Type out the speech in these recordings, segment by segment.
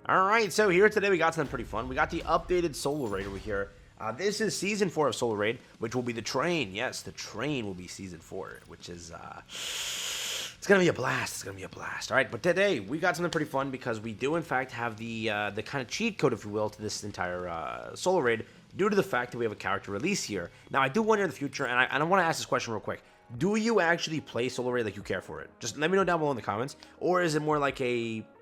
Alright, so here today we got something pretty fun. We got the updated Solo Raid over here. This is Season 4 of Solo Raid, which will be the train. Yes, the train will be Season 4, which is, it's going to be a blast. It's going to be a blast. Alright, but today we got something pretty fun because we do, in fact, have the kind of cheat code, if you will, to this entire Solo Raid due to the fact that we have a character release here. Now, I do wonder in the future, and I want to ask this question real quick. Do you actually play Solo Raid like you care for it? Just let me know down below in the comments. Or is it more like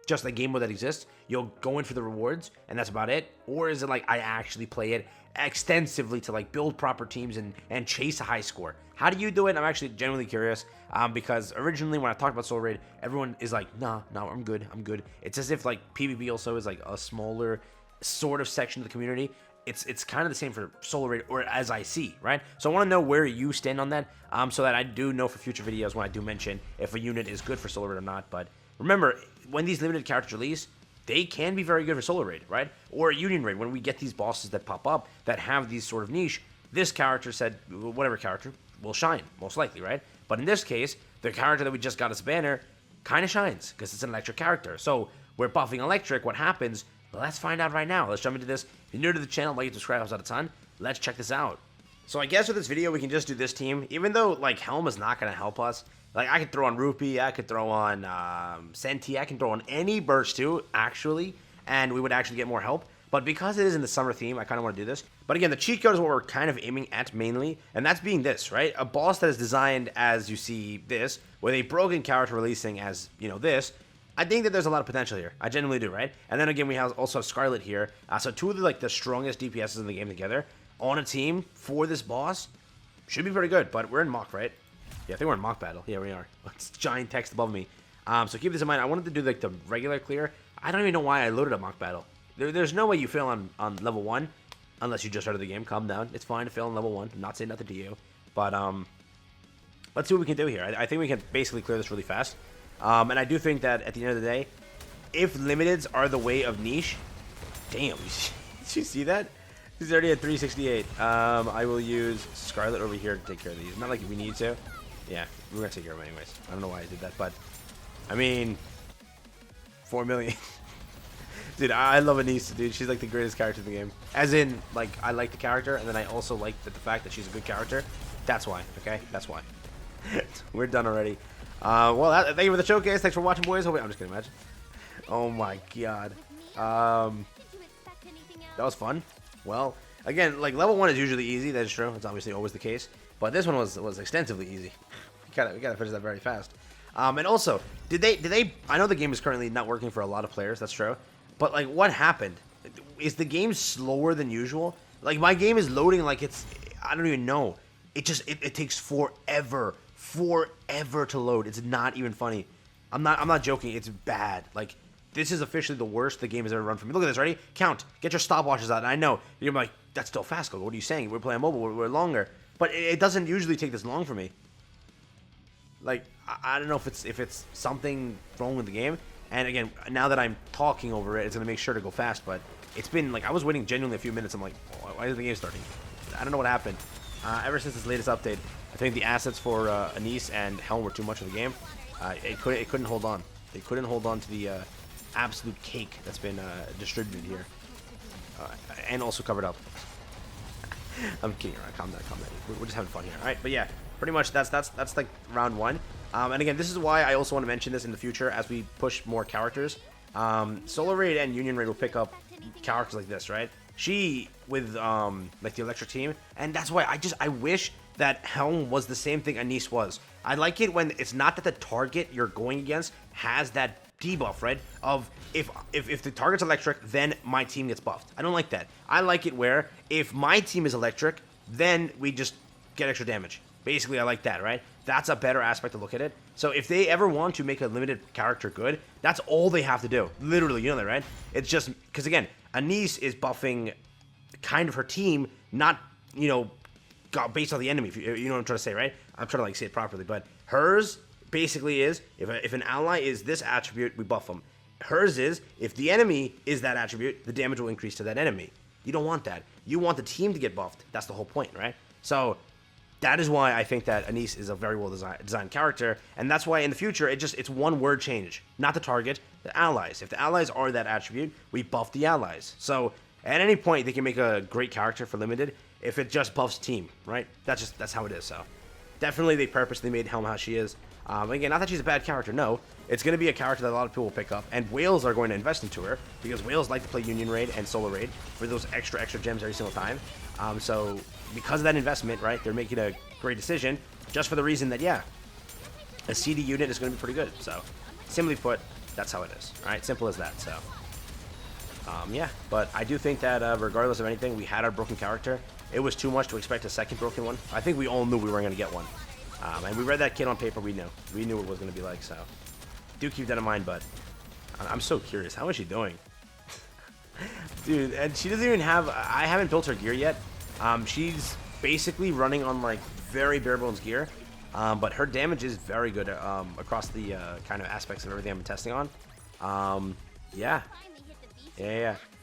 just a game mode that exists, you'll go in for the rewards, and that's about it? Or is it like I actually play it extensively to like build proper teams and chase a high score? How do you do it? I'm actually genuinely curious, because originally when I talked about Solo Raid, everyone is like, nah, I'm good. It's as if like PvP also is like a smaller sort of section of the community. It's kind of the same for Solo Raid, or as I see, right? So I want to know where you stand on that, so that I do know for future videos when I do mention if a unit is good for Solo Raid or not. But remember, when these limited characters release, they can be very good for Solo Raid, right? Or Union Raid, when we get these bosses that pop up that have these sort of niche, this character said, whatever character, will shine, most likely, right? But in this case, the character that we just got as a banner kind of shines, because it's an electric character. So we're buffing electric, what happens? Let's find out right now. Let's jump into this. If you're new to the channel, like and subscribe, helps out a ton. Let's check this out. So I guess with this video, we can just do this team, even though like Helm is not going to help us. Like, I could throw on Rupee, I could throw on Senti, I can throw on any Burst too, actually, and we would actually get more help. But because it is in the summer theme, I kind of want to do this. But again, the cheat code is what we're kind of aiming at mainly, and that's being this, right? A boss that is designed as you see this, with a broken character releasing as, you know, this. I think that there's a lot of potential here. I genuinely do, right? And then again, we also have Scarlet here. So two of the strongest DPSs in the game together on a team for this boss should be pretty good. But we're in mock, right? Yeah, I think we're in mock battle. Yeah, we are. It's giant text above me. So keep this in mind. I wanted to do like the regular clear. I don't even know why I loaded a mock battle. There's no way you fail on level 1 unless you just started the game. Calm down. It's fine to fail on level 1. I'm not saying nothing to you. But let's see what we can do here. I think we can basically clear this really fast. And I do think that at the end of the day, if limiteds are the way of niche, damn, did you see that? He's already at 368. I will use Scarlet over here to take care of these. Not like we need to. Yeah, we're gonna take care of them anyways. I don't know why I did that, but I mean, 4 million. Dude, I love ANIS, dude. She's like the greatest character in the game. As in, like, I like the character, and then I also like the fact that she's a good character. That's why, okay? That's why. We're done already. Well, thank you for the showcase. Thanks for watching, boys. I'm just kidding, imagine. Oh my god. That was fun. Well, again, like level 1 is usually easy. That is true. It's obviously always the case. But this one was extensively easy. We gotta finish that very fast. And also, did they? I know the game is currently not working for a lot of players. That's true. But like, what happened? Is the game slower than usual? Like, my game is loading like it's. I don't even know. It takes forever to load. It's not even funny. I'm not joking. It's bad. Like, this is officially the worst the game has ever run for me. Look at this. Ready? Count. Get your stopwatches out. And I know you're like, that's still fast. Go. What are you saying? We're playing mobile. We're longer. But it doesn't usually take this long for me. Like, I don't know if it's something wrong with the game. And again, now that I'm talking over it, it's gonna make sure to go fast. But it's been like, I was waiting genuinely a few minutes. I'm like, why is the game starting? I don't know what happened. Ever since this latest update, I think the assets for ANIS and Helm were too much of the game. It couldn't hold on. They couldn't hold on to the absolute cake that's been distributed here, and also covered up. I'm kidding around. Calm down. We're just having fun here. All right, but yeah, pretty much that's like round 1. And again, this is why I also want to mention this in the future as we push more characters. Solo Raid and Union Raid will pick up characters like this, right? She with like the electric team, and that's why I wish that Helm was the same thing ANIS was. I like it when it's not that the target you're going against has that debuff, right? Of if the target's electric, then my team gets buffed. I don't like that. I like it where if my team is electric, then we just get extra damage. Basically, I like that, right? That's a better aspect to look at it. So if they ever want to make a limited character good, that's all they have to do. Literally, you know that, right? It's just because again, ANIS is buffing kind of her team, not, you know, based on the enemy. You know what I'm trying to say, right? I'm trying to like say it properly, but hers basically is if an ally is this attribute, we buff them. Hers is if the enemy is that attribute, the damage will increase to that enemy. You don't want that. You want the team to get buffed. That's the whole point, right? So that is why I think that ANIS is a very well designed character, and that's why in the future it's one word change, not the target, the allies. If the allies are that attribute, we buff the allies. So at any point they can make a great character for limited if it just buffs team, right? That's how it is. So definitely they purposely made Helm how she is. Again, not that she's a bad character, no. It's going to be a character that a lot of people will pick up, and whales are going to invest into her because whales like to play Union Raid and Solo Raid for those extra gems every single time. So because of that investment, right, they're making a great decision just for the reason that, yeah, a CD unit is going to be pretty good. So simply put, that's how it is. All right, simple as that. So yeah, but I do think that regardless of anything, we had our broken character. It was too much to expect a second broken one. I think we all knew we weren't going to get one. And we read that kit on paper, we knew what it was going to be like, so do keep that in mind. But I'm so curious, how is she doing? Dude, and she doesn't even have, I haven't built her gear yet. She's basically running on like very bare bones gear, but her damage is very good across the kind of aspects of everything I've been testing on. Yeah.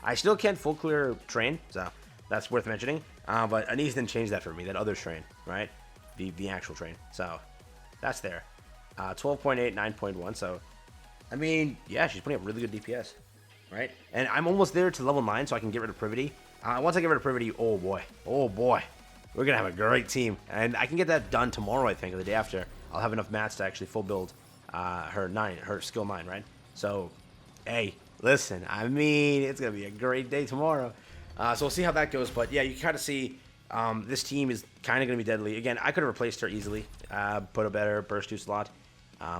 I still can't full clear train, so that's worth mentioning. But ANIS didn't change that for me, that other train, right? The actual train. So that's there. 12.8, 9.1. So I mean, yeah, she's putting up really good DPS, right? And I'm almost there to level 9, so I can get rid of Privity. Once I get rid of Privity, oh boy, we're gonna have a great team, and I can get that done tomorrow, I think, or the day after. I'll have enough mats to actually full build her skill 9, right? So, hey, listen, I mean, it's gonna be a great day tomorrow. So we'll see how that goes. But yeah, you can kind of see this team is kind of going to be deadly. Again, I could have replaced her easily, put a better burst 2 slot.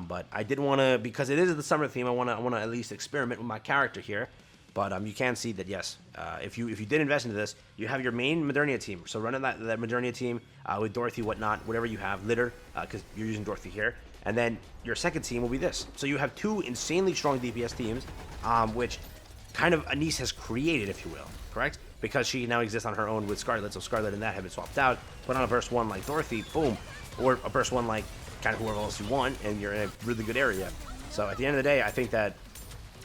But I did want to, because it is the summer theme, I want to at least experiment with my character here. But you can see that, yes, if you did invest into this, you have your main Modernia team. So running that Modernia team with Dorothy, whatnot, whatever you have, Litter, because you're using Dorothy here. And then your second team will be this. So you have 2 insanely strong DPS teams, which kind of ANIS has created, if you will, correct? Because she now exists on her own with Scarlet, so Scarlet and that have been swapped out. Put on a burst 1 like Dorothy, boom. Or a burst 1 like kind of whoever else you want, and you're in a really good area. So at the end of the day, I think that,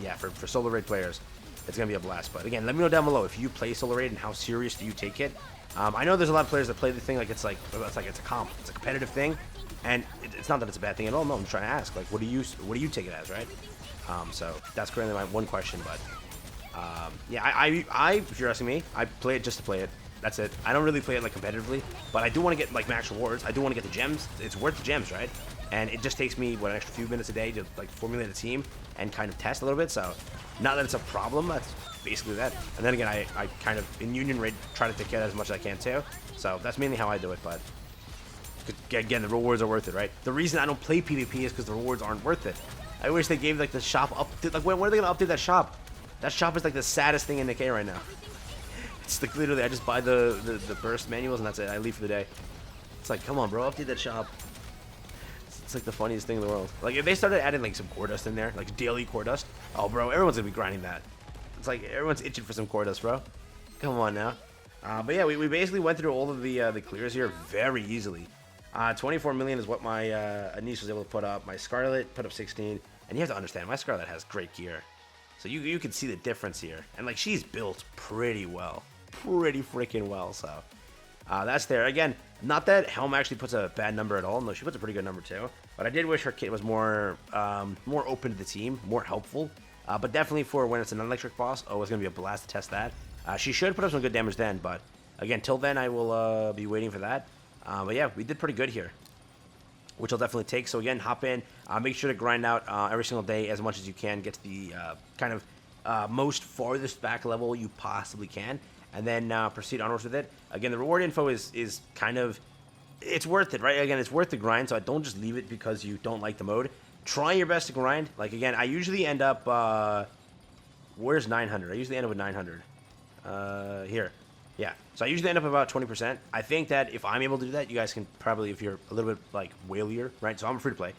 yeah, for Solo Raid players, it's going to be a blast. But again, let me know down below if you play Solo Raid and how serious do you take it. I know there's a lot of players that play the thing like it's a comp. It's a competitive thing, and it's not that it's a bad thing at all. No, I'm trying to ask, like, what do you take it as, right? So that's currently my one question, but yeah, I if you're asking me, I play it just to play it. That's it. I don't really play it like competitively, but I do want to get like max rewards. I do want to get the gems. It's worth the gems, right? And it just takes me an extra few minutes a day to like formulate a team and kind of test a little bit. So not that it's a problem. That's basically that. And then again, I kind of in Union Raid try to take it as much as I can too. So that's mainly how I do it. But again, the rewards are worth it, right? The reason I don't play PvP is because the rewards aren't worth it. I wish they gave like the shop up. Like when are they gonna update that shop? That shop is like the saddest thing in Nikke right now. It's like literally I just buy the burst manuals and that's it. I leave for the day. It's like, come on, bro, update that shop. It's like the funniest thing in the world. Like if they started adding like some core dust in there, like daily core dust, oh bro, everyone's gonna be grinding that. It's like everyone's itching for some core dust, bro. Come on now. But yeah, we basically went through all of the clears here very easily. 24 million is what my ANIS was able to put up. My Scarlet put up 16, and you have to understand, my Scarlet has great gear. So you can see the difference here. And like she's built pretty well. Pretty freaking well. So that's there. Again, not that Helm actually puts a bad number at all. No, she puts a pretty good number too. But I did wish her kit was more open to the team, more helpful. But definitely for when it's an electric boss, oh, it's going to be a blast to test that. She should put up some good damage then. But again, till then, I will be waiting for that. But yeah, we did pretty good here, which I'll definitely take. So again, hop in, make sure to grind out every single day as much as you can, get to the kind of most farthest back level you possibly can, and then proceed onwards with it. Again, the reward info is kind of, it's worth it, right? Again, it's worth the grind, so I don't just leave it because you don't like the mode. Try your best to grind. Like again, I usually end up, where's 900? I usually end up with 900. Here. Yeah, so I usually end up about 20%. I think that if I'm able to do that, you guys can probably, if you're a little bit like whalier, right? So I'm free to play.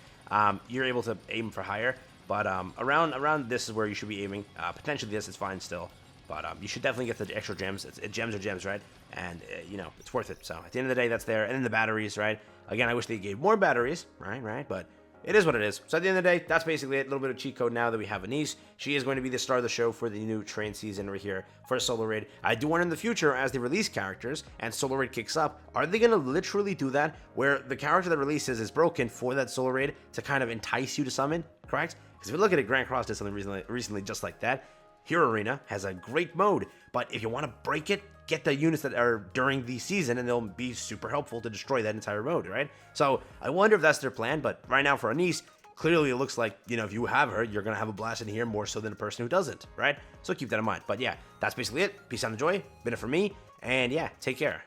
You're able to aim for higher, but around this is where you should be aiming. Potentially this is fine still, but you should definitely get the extra gems. Gems are gems, right? And you know, it's worth it. So at the end of the day, that's there. And then the batteries, right? Again, I wish they gave more batteries, right? But it is what it is. So at the end of the day, that's basically it. A little bit of cheat code now that we have ANIS. She is going to be the star of the show for the new train season right here for Solo Raid. I do wonder in the future, as they release characters and Solo Raid kicks up, are they going to literally do that where the character that releases is broken for that Solo Raid to kind of entice you to summon, correct? Because if you look at it, Grand Cross did something recently just like that. Hero Arena has a great mode, but if you want to break it, get the units that are during the season, and they'll be super helpful to destroy that entire mode, right? So I wonder if that's their plan, but right now for ANIS, clearly it looks like, if you have her, you're going to have a blast in here more so than a person who doesn't, right? So keep that in mind. But yeah, that's basically it. Peace out and enjoy. Been it for me, and yeah, take care.